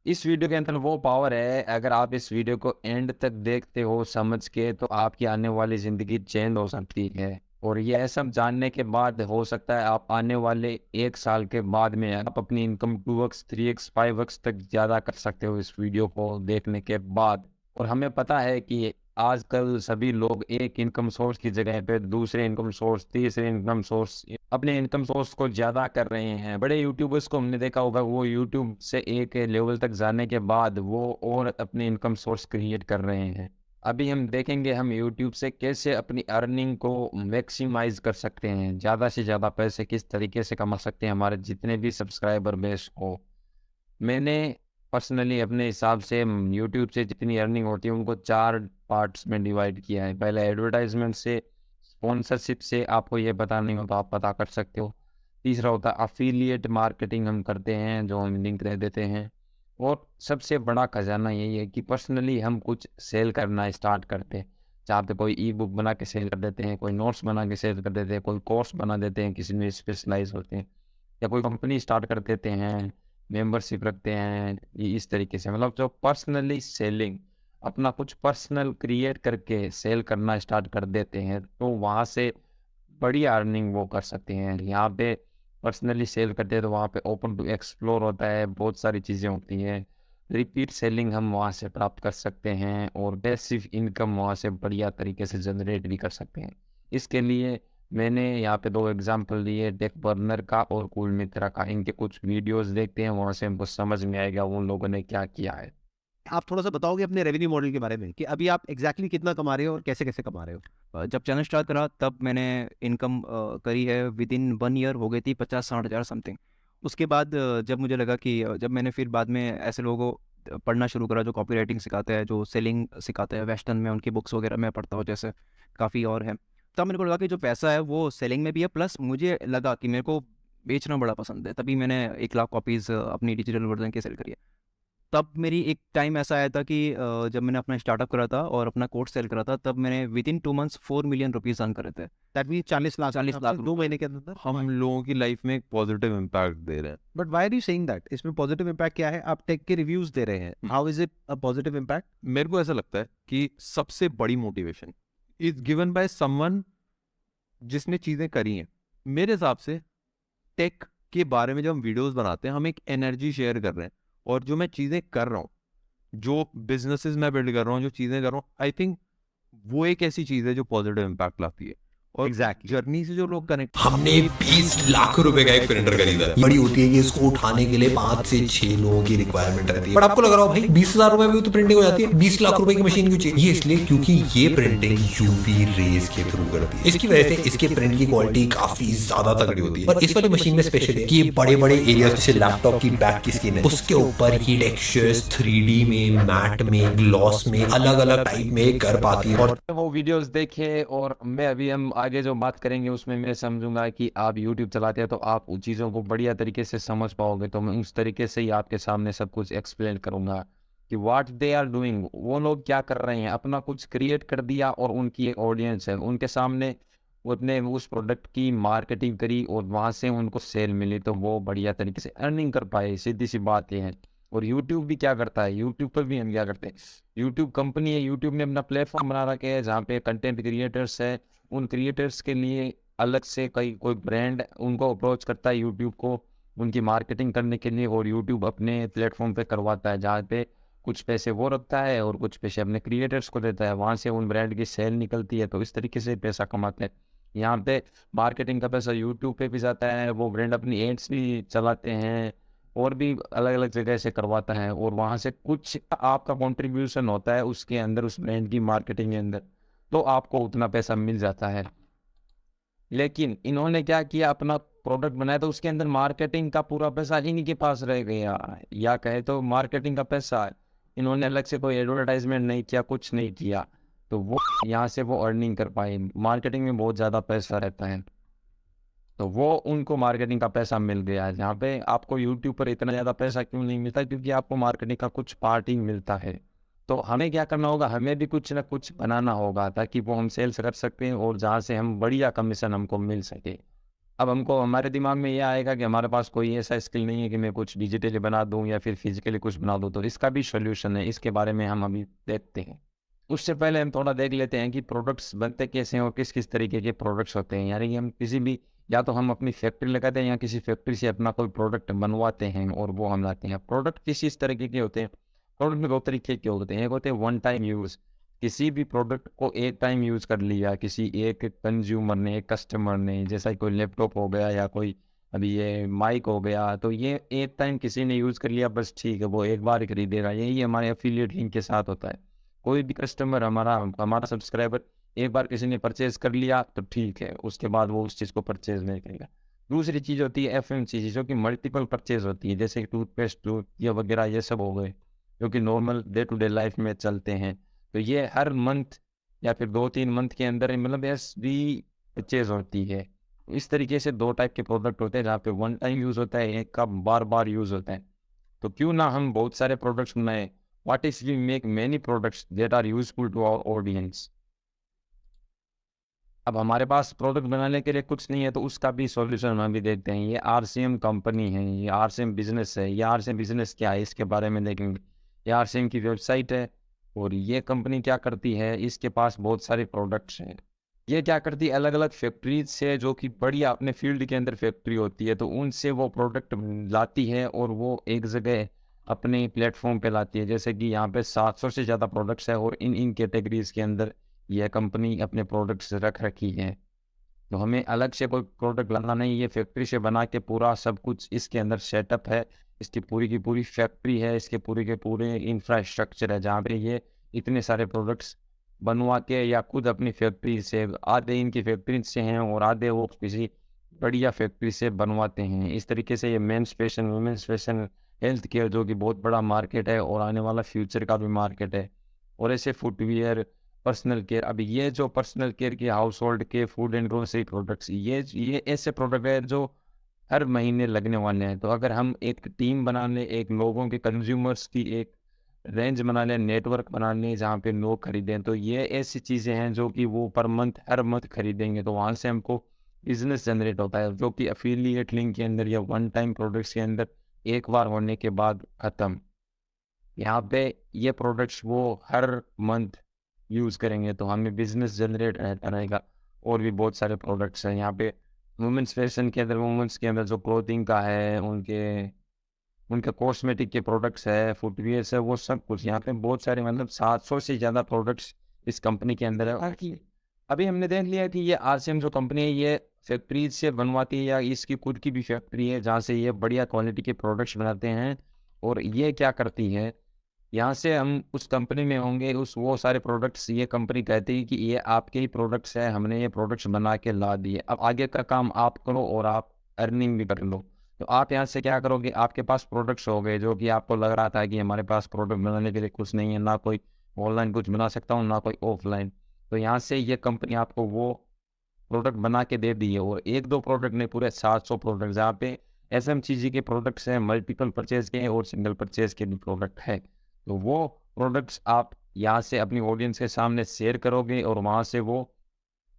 इस वीडियो के अंदर वो पावर है, अगर आप इस वीडियो को एंड तक देखते हो समझ के, तो आपकी आने वाली ज़िंदगी चेंज हो सकती है। और ये सब जानने के बाद हो सकता है आप आने वाले 1 साल के बाद में आप अपनी इनकम 2x, 3x, 5x तक ज़्यादा कर सकते हो इस वीडियो को देखने के बाद। और हमें पता है कि आजकल सभी लोग एक इनकम सोर्स की जगह पे दूसरे इनकम सोर्स, तीसरे इनकम सोर्स, अपने इनकम सोर्स को ज़्यादा कर रहे हैं। बड़े यूट्यूबर्स को हमने देखा होगा, वो यूट्यूब से एक लेवल तक जाने के बाद वो और अपने इनकम सोर्स क्रिएट कर रहे हैं। अभी हम देखेंगे हम यूट्यूब से कैसे अपनी अर्निंग को मैक्सिमाइज कर सकते हैं, ज़्यादा से ज़्यादा पैसे किस तरीके से कमा सकते हैं हमारे जितने भी सब्सक्राइबर बेस हो। मैंने पर्सनली अपने हिसाब से यूट्यूब से जितनी अर्निंग होती है उनको 4 पार्ट्स में डिवाइड किया है। पहले एडवर्टाइजमेंट से, स्पॉन्सरशिप से, आपको ये पता नहीं हो तो आप पता कर सकते हो। तीसरा होता है अफिलिएट मार्केटिंग, हम करते हैं जो हम लिंक दे देते हैं। और सबसे बड़ा खजाना यही है कि पर्सनली हम कुछ सेल करना स्टार्ट करते हैं। जहाँ पे कोई ई बुक बना के सेल कर देते हैं, कोई नोट्स बना के सेल कर देते हैं, कोई कोर्स बना देते हैं, किसी में स्पेशलाइज होते हैं, या कोई कंपनी स्टार्ट कर देते हैं, मेंबरशिप रखते हैं। ये इस तरीके से मतलब जो पर्सनली सेलिंग, अपना कुछ पर्सनल क्रिएट करके सेल करना स्टार्ट कर देते हैं, तो वहाँ से बड़ी अर्निंग वो कर सकते हैं। यहाँ पे पर्सनली सेल करते हैं तो वहाँ पे ओपन टू एक्सप्लोर होता है, बहुत सारी चीज़ें होती हैं। रिपीट सेलिंग हम वहाँ से प्राप्त कर सकते हैं और पैसिव इनकम वहाँ से बढ़िया तरीके से जनरेट भी कर सकते हैं। इसके लिए मैंने यहाँ पे 2 एग्जांपल दिए, टेक बर्नर का और कूल मित्रा का। इनके कुछ वीडियोस देखते हैं, वहाँ से हमको समझ में आएगा उन लोगों ने क्या किया है। आप थोड़ा-सा बताओगे अपने रेवेन्यू मॉडल के बारे में कि अभी आप एग्ज़ैक्टली कितना कमा रहे हो और कैसे-कैसे कमा रहे हो? जब चैनल स्टार्ट करा तब मैंने इनकम करी है विदिन 1 ईयर हो गई थी 50-60 हज़ार समथिंग। उसके बाद जब मुझे लगा कि जब मैंने फिर बाद में ऐसे लोगों को पढ़ना शुरू करा जो कॉपी राइटिंग सिखाते हैं, जो सेलिंग सिखाते हैं वेस्टर्न में, उनकी बुक्स वगैरह मैं पढ़ता हूँ जैसे काफ़ी और हैं। तब मेरे को लगा कि जो पैसा है वो सेलिंग में भी है, प्लस मुझे लगा कि मेरे को बेचना बड़ा पसंद है। तभी मैंने 1 लाख कॉपीज़ अपनी डिजिटल वर्ज़न की सेल करी है। तब मेरी एक टाइम ऐसा आया था कि जब मैंने अपना स्टार्टअप करा था और अपना कोर्स सेल करा था, तब मैंने within 2 months 4 million rupees earn करे थे। दैट मीन्स 40 लाख 40 लाख 2 महीने के अंदर। हम लोगों की लाइफ में एक पॉजिटिव इम्पैक्ट दे रहे हैं। But why are you saying that? इसमें पॉजिटिव इम्पैक्ट क्या है? आप टेक के रिव्यूज़ दे रहे हैं। How is it a positive impact? मेरे को ऐसा लगता है कि सबसे बड़ी motivation is given by someone जिसने चीजें करी हैं। मेरे हिसाब से टेक के बारे में जब हम वीडियोस बनाते हैं, हम एक एनर्जी शेयर कर रहे हैं। और जो मैं चीजें कर रहा हूँ, जो बिजनेसेस मैं बिल्ड कर रहा हूँ, जो चीजें कर रहा हूँ, आई थिंक वो एक ऐसी चीज है जो पॉजिटिव इम्पैक्ट लाती है। और Exactly. जर्नी से जो लोग कनेक्ट, हमने 20 लाख रुपए का एक प्रिंटर खरीदा है। बड़ी होती है कि इसको उठाने के लिए 5 से 6 लोगों की रिक्वायरमेंट रहती है। बट आपको लग रहा हो भाई 20,000 रुपए में तो प्रिंटिंग हो जाती है, 20 लाख रुपए की मशीन क्यों चाहिए? ये इसलिए क्योंकि ये प्रिंटिंग यूवी रेज के थ्रू करती है। इसकी वजह से इसके प्रिंट की क्वालिटी काफी ज्यादा तगड़ी होती है। और इस वाली मशीन में स्पेशल है कि ये बड़े बड़े एरिया जैसे लैपटॉप की बैक की स्किन है, उसके ऊपर ही टेक्सचर्स 3D में, मैट में, ग्लॉस में, अलग अलग टाइप में कर पाती है। और वो वीडियोस देखे, और मैं अभी हम आगे जो बात करेंगे उसमें मैं समझूंगा कि आप YouTube चलाते हैं तो आप उन चीज़ों को बढ़िया तरीके से समझ पाओगे, तो मैं उस तरीके से ही आपके सामने सब कुछ एक्सप्लेन करूंगा कि व्हाट दे आर डूइंग, वो लोग क्या कर रहे हैं। अपना कुछ क्रिएट कर दिया और उनकी एक ऑडियंस है उनके सामने, वो अपने उस प्रोडक्ट की मार्केटिंग करी और वहाँ से उनको सेल मिली, तो वो बढ़िया तरीके से अर्निंग कर पाए। सीधी सी बात ये है। और यूट्यूब भी क्या करता है, यूट्यूब पर भी हम क्या करते हैं, यूट्यूब कंपनी है, यूट्यूब ने अपना प्लेटफॉर्म बना रखा है जहाँ पे कंटेंट क्रिएटर्स है। उन क्रिएटर्स के लिए अलग से कोई ब्रांड उनको अप्रोच करता है यूट्यूब को उनकी मार्केटिंग करने के लिए, और यूट्यूब अपने प्लेटफॉर्म पे करवाता है जहाँ पे कुछ पैसे वो रखता है और कुछ पैसे अपने क्रिएटर्स को देता है। वहाँ से उन ब्रांड की सेल निकलती है, तो इस तरीके से पैसा कमाते हैं। यहाँ पे मार्केटिंग का पैसा यूट्यूब पे भी जाता है, वो ब्रांड अपनी एड्स भी चलाते हैं और भी अलग अलग जगह से करवाता है, और वहाँ से कुछ आपका कंट्रीब्यूशन होता है उसके अंदर, उस ब्रांड की मार्केटिंग के अंदर, तो आपको उतना पैसा मिल जाता है। लेकिन इन्होंने क्या किया, अपना प्रोडक्ट बनाया तो उसके अंदर मार्केटिंग का पूरा पैसा इन्हीं के पास रह गया, या कहे तो मार्केटिंग का पैसा इन्होंने अलग से कोई एडवर्टाइजमेंट नहीं किया, कुछ नहीं किया, तो वो यहाँ से वो अर्निंग कर पाए। मार्केटिंग में बहुत ज़्यादा पैसा रहता है, तो वो उनको मार्केटिंग का पैसा मिल गया है। जहाँ पे आपको यूट्यूब पर इतना ज़्यादा पैसा क्यों नहीं मिलता, क्योंकि आपको मार्केटिंग का कुछ पार्ट ही मिलता है। तो हमें क्या करना होगा, हमें भी कुछ ना कुछ बनाना होगा ताकि वो हम सेल्स कर सकते हैं और जहाँ से हम बढ़िया कमीशन हमको मिल सके। अब हमको हमारे दिमाग में ये आएगा कि हमारे पास कोई ऐसा स्किल नहीं है कि मैं कुछ डिजिटली बना दूं या फिर फिजिकली कुछ बना दूं, तो इसका भी सॉल्यूशन है, इसके बारे में हम अभी देखते हैं। उससे पहले हम थोड़ा देख लेते हैं कि प्रोडक्ट्स बनते कैसे हैं और किस किस तरीके के प्रोडक्ट्स होते हैं। यानी कि हम किसी भी, या तो हम अपनी फैक्ट्री लगाते हैं या किसी फैक्ट्री से अपना कोई प्रोडक्ट बनवाते हैं और वो हम लाते हैं। प्रोडक्ट किस तरीके के होते हैं? प्रोडक्ट में दो तरीके के होते हैं। एक होते हैं वन टाइम यूज़, किसी भी प्रोडक्ट को एक टाइम यूज़ कर लिया किसी एक कंज्यूमर ने, एक कस्टमर ने, जैसा कोई लैपटॉप हो गया या कोई अभी ये माइक हो गया, तो ये एक टाइम किसी ने यूज़ कर लिया, बस ठीक है, वो एक बार ही खरीदेगा। यही हमारे एफिलिएट लिंक के साथ होता है। कोई भी कस्टमर, हमारा हमारा सब्सक्राइबर, एक बार किसी ने परचेज़ कर लिया तो ठीक है, उसके बाद वो उस चीज़ को परचेज़ नहीं करेगा। दूसरी चीज़ होती है एफएमसीजी, जो कि मल्टीपल परचेज़ होती है, जैसे टूथपेस्ट, टूथ ये वगैरह ये सब हो गए, जो कि normal day to day life में चलते हैं। तो ये हर मंथ या फिर 2-3 मंथ के अंदर मतलब एसबी परचेज होती है। इस तरीके से दो टाइप के प्रोडक्ट होते हैं, जहाँ पे वन टाइम यूज़ होता है, एक का बार बार यूज़ होता है। तो क्यों ना हम बहुत सारे प्रोडक्ट्स बनाए? What if we make many products that are useful to our audience? अब हमारे पास प्रोडक्ट बनाने के लिए कुछ नहीं है, तो उसका भी सॉल्यूशन हम भी देखते हैं। ये आरसीएम कंपनी है, ये आरसीएम बिजनेस है। ये आरसीएम बिजनेस क्या है, इसके बारे में देखेंगे। ये आरसीएम की वेबसाइट है और ये कंपनी क्या करती है, इसके पास बहुत सारे प्रोडक्ट्स हैं। ये क्या करती है, अलग अलग फैक्ट्रीज से, जो कि बढ़िया अपने फील्ड के अंदर फैक्ट्री होती है, तो उनसे वो प्रोडक्ट लाती है और वो एक जगह अपने प्लेटफॉर्म पे लाती है। जैसे कि यहाँ पे 700 से ज़्यादा प्रोडक्ट्स है और इन इन कैटेगरीज के अंदर यह कंपनी अपने प्रोडक्ट्स रख रखी है। तो हमें अलग से कोई प्रोडक्ट लाना नहीं, ये फैक्ट्री से बना के पूरा सब कुछ इसके अंदर सेटअप है। इसकी पूरी की पूरी फैक्ट्री है, इसके पूरे के पूरे इंफ्रास्ट्रक्चर है, जहाँ पे ये इतने सारे प्रोडक्ट्स बनवा के या खुद अपनी फैक्ट्री से, आधे इनकी फैक्ट्री से हैं और आधे वो किसी बढ़िया फैक्ट्री से बनवाते हैं। इस तरीके से ये mains fashion, women's fashion, health care, जो कि बहुत बड़ा मार्केट है और आने वाला फ्यूचर का भी मार्केट है, और ऐसे फुटवियर, पर्सनल केयर। अब ये जो पर्सनल केयर के, हाउस होल्ड के, फूड एंड ग्रोसरी प्रोडक्ट्स, ये ऐसे प्रोडक्ट है जो हर महीने लगने वाले हैं। तो अगर हम एक टीम बना लें, एक लोगों के, कंज्यूमर्स की एक रेंज बना लें, नेटवर्क बना लें जहाँ पे लोग खरीदें, तो ये ऐसी चीज़ें हैं जो कि वो पर मंथ, हर मंथ खरीदेंगे। तो वहाँ से हमको बिजनेस जनरेट होता है, जो कि अफिलिएट लिंक के अंदर या वन टाइम प्रोडक्ट्स के अंदर एक बार होने के बाद ख़त्म। यहाँ पे ये प्रोडक्ट्स वो हर मंथ यूज़ करेंगे, तो हमें बिजनेस जनरेट रहता रहेगा। और भी बहुत सारे प्रोडक्ट्स हैं यहाँ पे। वुमेंस फैशन के अंदर, वुमेंस के अंदर जो क्लोथिंग का है, उनके कॉस्मेटिक के प्रोडक्ट्स है, फुटवियर्स है, वो सब कुछ यहाँ पे बहुत सारे, मतलब 700 से ज़्यादा प्रोडक्ट्स इस कंपनी के अंदर है। अभी हमने देख लिया कि ये आरसीएम जो कंपनी है, ये फैक्ट्रीज से बनवाती है या इसकी खुद की भी फैक्ट्री है, जहाँ से ये बढ़िया क्वालिटी के प्रोडक्ट्स बनाते हैं। और ये क्या करती है, यहाँ से हम उस कंपनी में होंगे, उस वो सारे प्रोडक्ट्स ये कंपनी कहती है कि ये आपके ही प्रोडक्ट्स हैं, हमने ये प्रोडक्ट्स बना के ला दिए, अब आगे का काम आप करो और आप अर्निंग भी कर लो। तो आप यहाँ से क्या करोगे, आपके पास प्रोडक्ट्स हो गए, जो कि आपको लग रहा था कि हमारे पास प्रोडक्ट बनाने के लिए कुछ नहीं है, ना कोई ऑनलाइन कुछ बना सकता हूँ, ना कोई ऑफलाइन। तो यहाँ से ये कंपनी आपको वो प्रोडक्ट बना के दे दी है। और एक दो प्रोडक्ट नहीं, पूरे 700 प्रोडक्ट, जहाँ पे एफएमसीजी के प्रोडक्ट्स हैं, मल्टीपल परचेज के और सिंगल परचेज के भी प्रोडक्ट है। तो वो प्रोडक्ट्स आप यहाँ से अपनी ऑडियंस के सामने शेयर करोगे और वहाँ से वो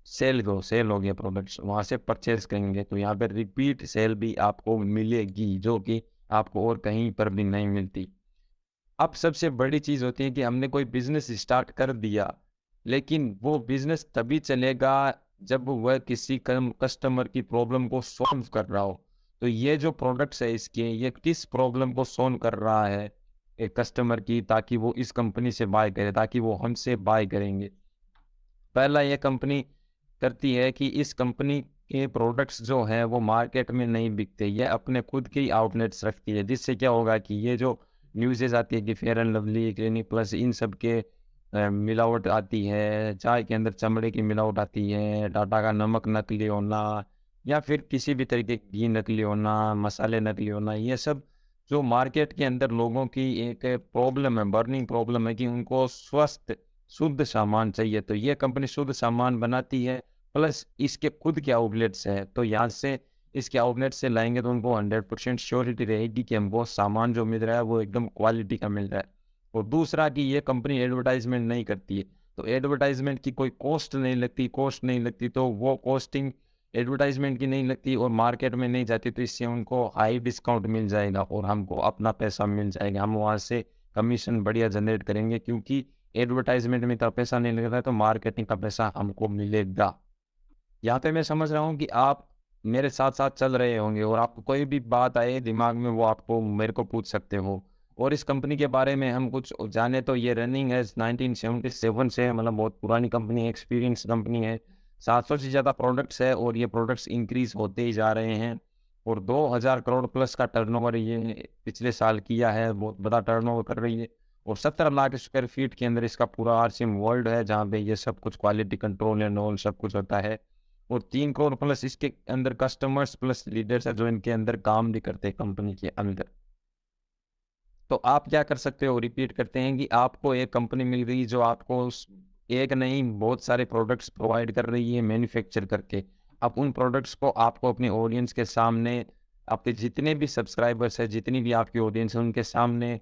सेल हो गया, प्रोडक्ट्स वहाँ से परचेज करेंगे। तो यहाँ पे रिपीट सेल भी आपको मिलेगी, जो कि आपको और कहीं पर भी नहीं मिलती। अब सबसे बड़ी चीज़ होती है कि हमने कोई बिजनेस स्टार्ट कर दिया, लेकिन वो बिजनेस तभी चलेगा जब वह किसी कस्टमर की प्रॉब्लम को सॉल्व कर रहा हो। तो ये जो प्रोडक्ट्स है इसके, ये किस प्रॉब्लम को सॉल्व कर रहा है एक कस्टमर की, ताकि वो इस कंपनी से बाय करे, ताकि वो हमसे बाय करेंगे। पहला ये कंपनी करती है कि इस कंपनी के प्रोडक्ट्स जो हैं वो मार्केट में नहीं बिकते, ये अपने खुद के ही आउटलेट्स रखती है। जिससे क्या होगा कि ये जो न्यूज़ेस आती है कि Fair and Lovely, Clinic Plus, इन सब के मिलावट आती है, चाय के अंदर चमड़े की मिलावट आती है, टाटा का नमक नकली होना, या फिर किसी भी तरीके की घी नकली होना, मसाले नकली होना, ये सब जो मार्केट के अंदर लोगों की एक प्रॉब्लम है, बर्निंग प्रॉब्लम है कि उनको स्वस्थ शुद्ध सामान चाहिए। तो ये कंपनी शुद्ध सामान बनाती है, प्लस इसके खुद के आउटलेट्स है। तो यहाँ से इसके आउटलेट से लाएंगे तो उनको 100% श्योरिटी रहेगी कि हमको सामान जो मिल रहा है वो एकदम क्वालिटी का मिल रहा है। और दूसरा कि ये कंपनी एडवर्टाइजमेंट नहीं करती है, तो एडवर्टाइजमेंट की कोई कॉस्ट नहीं लगती, तो वो कॉस्टिंग एडवर्टाइजमेंट की नहीं लगती और मार्केट में नहीं जाती, तो इससे उनको हाई डिस्काउंट मिल जाएगा और हमको अपना पैसा मिल जाएगा। हम वहाँ से कमीशन बढ़िया जनरेट करेंगे, क्योंकि एडवर्टाइजमेंट में इतना पैसा नहीं लग रहा है, तो मार्केटिंग का पैसा हमको मिलेगा। यहाँ पे मैं समझ रहा हूँ कि आप मेरे साथ साथ चल रहे होंगे और आपको कोई भी बात आए दिमाग में, वो आपको मेरे को पूछ सकते हो। और इस कंपनी के बारे में हम कुछ जाने तो ये रनिंग है 1977 से, मतलब बहुत पुरानी कंपनी है, एक्सपीरियंस कंपनी है। 700 से ज़्यादा प्रोडक्ट्स है और ये प्रोडक्ट्स इंक्रीज होते ही जा रहे हैं। और 2000 करोड़ प्लस का टर्नओवर ये पिछले साल किया है, बहुत बड़ा टर्नओवर कर रही है। और 17 लाख स्क्वायर फीट के अंदर इसका पूरा आरसीएम वर्ल्ड है, जहाँ पे ये सब कुछ क्वालिटी कंट्रोल एंड ऑल सब कुछ होता है। और 3 करोड़ प्लस इसके अंदर कस्टमर्स प्लस लीडर्स है, जो इनके अंदर काम भी करते हैं कंपनी के अंदर। तो आप क्या कर सकते हो, रिपीट करते हैं कि आपको एक कंपनी मिल गई जो आपको एक नहीं बहुत सारे प्रोडक्ट्स प्रोवाइड कर रही है मैन्युफैक्चर करके। अब उन प्रोडक्ट्स को आपको अपने ऑडियंस के सामने, आपके जितने भी सब्सक्राइबर्स है, जितनी भी आपकी ऑडियंस है, उनके सामने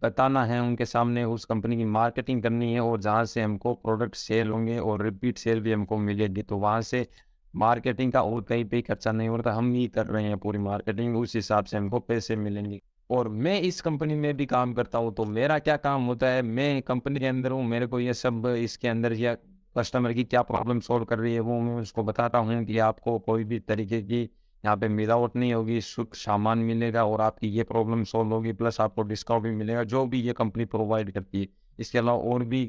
बताना है, उनके सामने उस कंपनी की मार्केटिंग करनी है। और जहाँ से हमको प्रोडक्ट सेल होंगे और रिपीट सेल भी हमको मिलेगी, तो वहाँ से मार्केटिंग का और कहीं पे खर्चा नहीं होता, हम ही कर रहे हैं पूरी मार्केटिंग, उस हिसाब से हमको पैसे मिलेंगे। और मैं इस कंपनी में भी काम करता हूँ, तो मेरा क्या काम होता है, मैं कंपनी के अंदर हूँ, मेरे को ये सब इसके अंदर या कस्टमर की क्या प्रॉब्लम सॉल्व कर रही है वो मैं उसको बताता हूँ कि आपको कोई भी तरीके की यहाँ पे मिलावट नहीं होगी, शुद्ध सामान मिलेगा और आपकी ये प्रॉब्लम सॉल्व होगी, प्लस आपको डिस्काउंट भी मिलेगा, जो भी ये कंपनी प्रोवाइड करती है। इसके अलावा और भी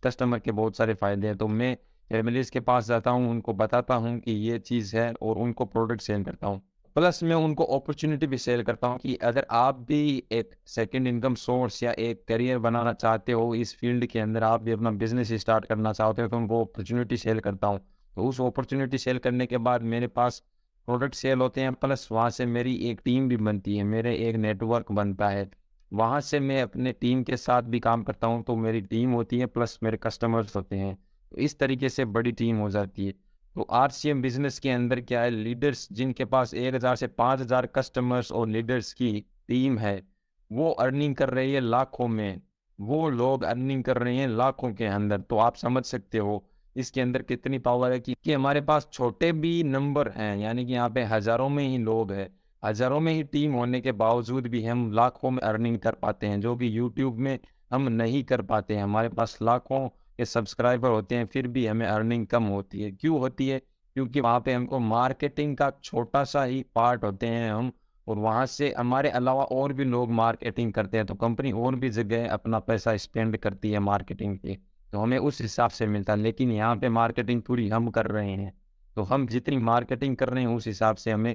कस्टमर के बहुत सारे फ़ायदे हैं। तो मैं फैमिलीज़ के पास जाता हूँ, उनको बताता हूँ कि ये चीज़ है और उनको प्रोडक्ट सेल करता हूँ। प्लस मैं उनको अपॉर्चुनिटी भी सेल करता हूँ कि अगर आप भी एक सेकंड इनकम सोर्स या एक करियर बनाना चाहते हो इस फील्ड के अंदर, आप भी अपना बिजनेस स्टार्ट करना चाहते हो, तो उनको अपॉर्चुनिटी सेल करता हूँ। तो उस अपॉर्चुनिटी सेल करने के बाद मेरे पास प्रोडक्ट सेल होते हैं, प्लस वहाँ से मेरी एक टीम भी बनती है, मेरे एक नेटवर्क बनता है, वहाँ से मैं अपने टीम के साथ भी काम करता हूँ। तो मेरी टीम होती है प्लस मेरे कस्टमर्स होते हैं, तो इस तरीके से बड़ी टीम हो जाती है। तो आरसीएम बिजनेस के अंदर क्या है, लीडर्स जिनके पास 1000 से 5000 कस्टमर्स और लीडर्स की टीम है, वो अर्निंग कर रही है लाखों में, वो लोग अर्निंग कर रहे हैं लाखों के अंदर। तो आप समझ सकते हो इसके अंदर कितनी पावर है कि हमारे पास छोटे भी नंबर हैं, यानी कि यहाँ पे हज़ारों में ही लोग हैं, हज़ारों में ही टीम होने के बावजूद भी हम लाखों में अर्निंग कर पाते हैं, जो कि यूट्यूब में हम नहीं कर पाते हैं। हमारे पास लाखों के सब्सक्राइबर होते हैं, फिर भी हमें अर्निंग कम होती है। क्यों होती है? क्योंकि वहाँ पे हमको मार्केटिंग का छोटा सा ही पार्ट होते हैं हम, और वहाँ से हमारे अलावा और भी लोग मार्केटिंग करते हैं, तो कंपनी और भी जगह अपना पैसा स्पेंड करती है मार्केटिंग पे, तो हमें उस हिसाब से मिलता है। लेकिन यहाँ पे मार्केटिंग पूरी हम कर रहे हैं, तो हम जितनी मार्केटिंग कर रहे हैं उस हिसाब से हमें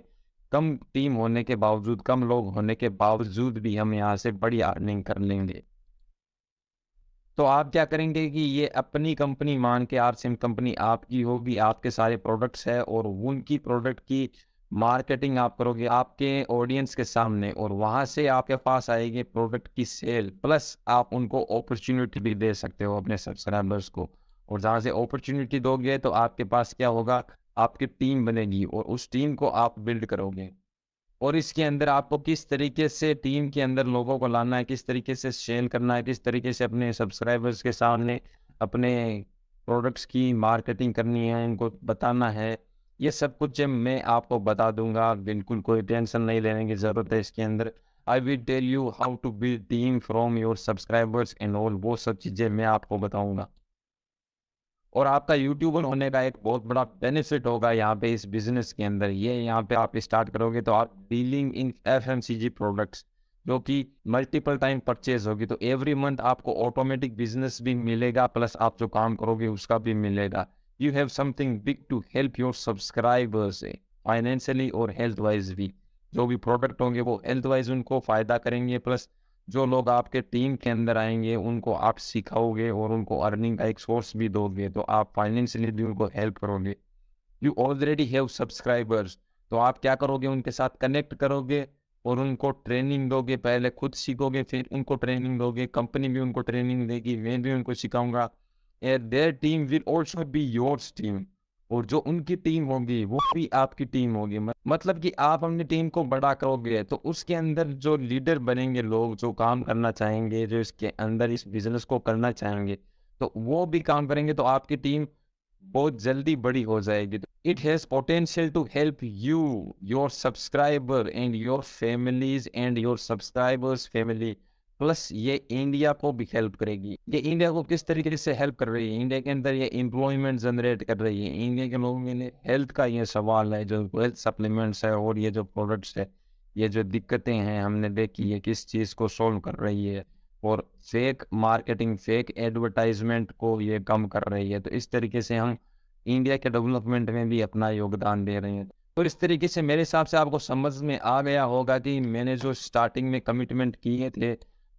कम टीम होने के बावजूद, कम लोग होने के बावजूद भी हम यहाँ से बड़ी अर्निंग कर लेंगे। तो आप क्या करेंगे कि ये अपनी कंपनी मान के, आरसीएम कंपनी आपकी होगी, आपके सारे प्रोडक्ट्स है और उनकी प्रोडक्ट की मार्केटिंग आप करोगे आपके ऑडियंस के सामने, और वहाँ से आपके पास आएगी प्रोडक्ट की सेल, प्लस आप उनको अपॉर्चुनिटी भी दे सकते हो अपने सब्सक्राइबर्स को। और जहाँ से अपॉर्चुनिटी दोगे तो आपके पास क्या होगा, आपकी टीम बनेगी और उस टीम को आप बिल्ड करोगे। और इसके अंदर आपको किस तरीके से टीम के अंदर लोगों को लाना है, किस तरीके से सेल करना है, किस तरीके से अपने सब्सक्राइबर्स के सामने अपने प्रोडक्ट्स की मार्केटिंग करनी है, उनको बताना है, ये सब कुछ मैं आपको बता दूंगा। बिल्कुल कोई टेंशन नहीं लेने की ज़रूरत है इसके अंदर। I will tell you how to build team from your subscribers and all, वो सब चीज़ें मैं आपको बताऊँगा। और आपका यूट्यूबर होने का एक बहुत बड़ा बेनिफिट होगा यहाँ पे इस बिजनेस के अंदर, ये यहाँ पे आप स्टार्ट करोगे तो आप डीलिंग इन एफएमसीजी प्रोडक्ट्स, जो कि मल्टीपल टाइम परचेज होगी, तो एवरी मंथ आपको ऑटोमेटिक बिजनेस भी मिलेगा, प्लस आप जो काम करोगे उसका भी मिलेगा। You have something big to help your subscribers financially और हेल्थ वाइज भी। जो भी प्रोडक्ट होंगे वो हेल्थ वाइज उनको फ़ायदा करेंगे, प्लस जो लोग आपके टीम के अंदर आएंगे उनको आप सिखाओगे और उनको अर्निंग का एक सोर्स भी दोगे, तो आप फाइनेंशियली भी उनको हेल्प करोगे। यू ऑलरेडी हैव सब्सक्राइबर्स, तो आप क्या करोगे, उनके साथ कनेक्ट करोगे और उनको ट्रेनिंग दोगे, पहले खुद सीखोगे फिर उनको ट्रेनिंग दोगे, कंपनी भी उनको ट्रेनिंग देगी, मैं भी उनको सिखाऊंगा। And their team will also be yours team, और जो उनकी टीम होगी वो भी आपकी टीम होगी। मतलब कि आप अपनी टीम को बड़ा करोगे तो उसके अंदर जो लीडर बनेंगे, लोग जो काम करना चाहेंगे, जो इसके अंदर इस बिजनेस को करना चाहेंगे, तो वो भी काम करेंगे, तो आपकी टीम बहुत जल्दी बड़ी हो जाएगी। It has potential to help you, your subscriber and your families and your subscribers family, plus ये इंडिया को भी हेल्प करेगी। ये इंडिया को किस तरीके से हेल्प कर रही है? इंडिया के अंदर ये एम्प्लॉयमेंट जनरेट कर रही है। इंडिया के लोगों के लिए हेल्थ का ये सवाल है, जो हेल्थ सप्लीमेंट्स है और ये जो प्रोडक्ट्स है, ये जो दिक्कतें हैं हमने देखी है किस चीज़ को सॉल्व कर रही है, और फेक मार्केटिंग, फेक एडवर्टाइजमेंट को ये कम कर रही है। तो इस तरीके से हम इंडिया के डेवलपमेंट में भी अपना योगदान दे रहे हैं। तो इस तरीके से मेरे हिसाब से आपको समझ में आ गया होगा कि मैंने जो स्टार्टिंग में कमिटमेंट किए थे,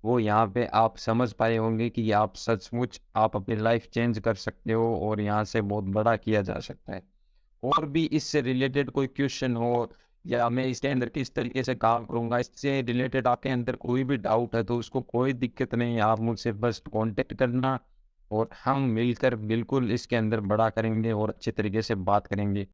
वो यहाँ पे आप समझ पाए होंगे कि आप सचमुच आप अपनी लाइफ चेंज कर सकते हो और यहाँ से बहुत बड़ा किया जा सकता है। और भी इससे रिलेटेड कोई क्वेश्चन हो, या मैं इसके अंदर किस तरीके से काम करूँगा, इससे रिलेटेड आपके अंदर कोई भी डाउट है, तो उसको कोई दिक्कत नहीं है, आप मुझसे बस कांटेक्ट करना और हम मिलकर बिल्कुल इसके अंदर बड़ा करेंगे और अच्छे तरीके से बात करेंगे।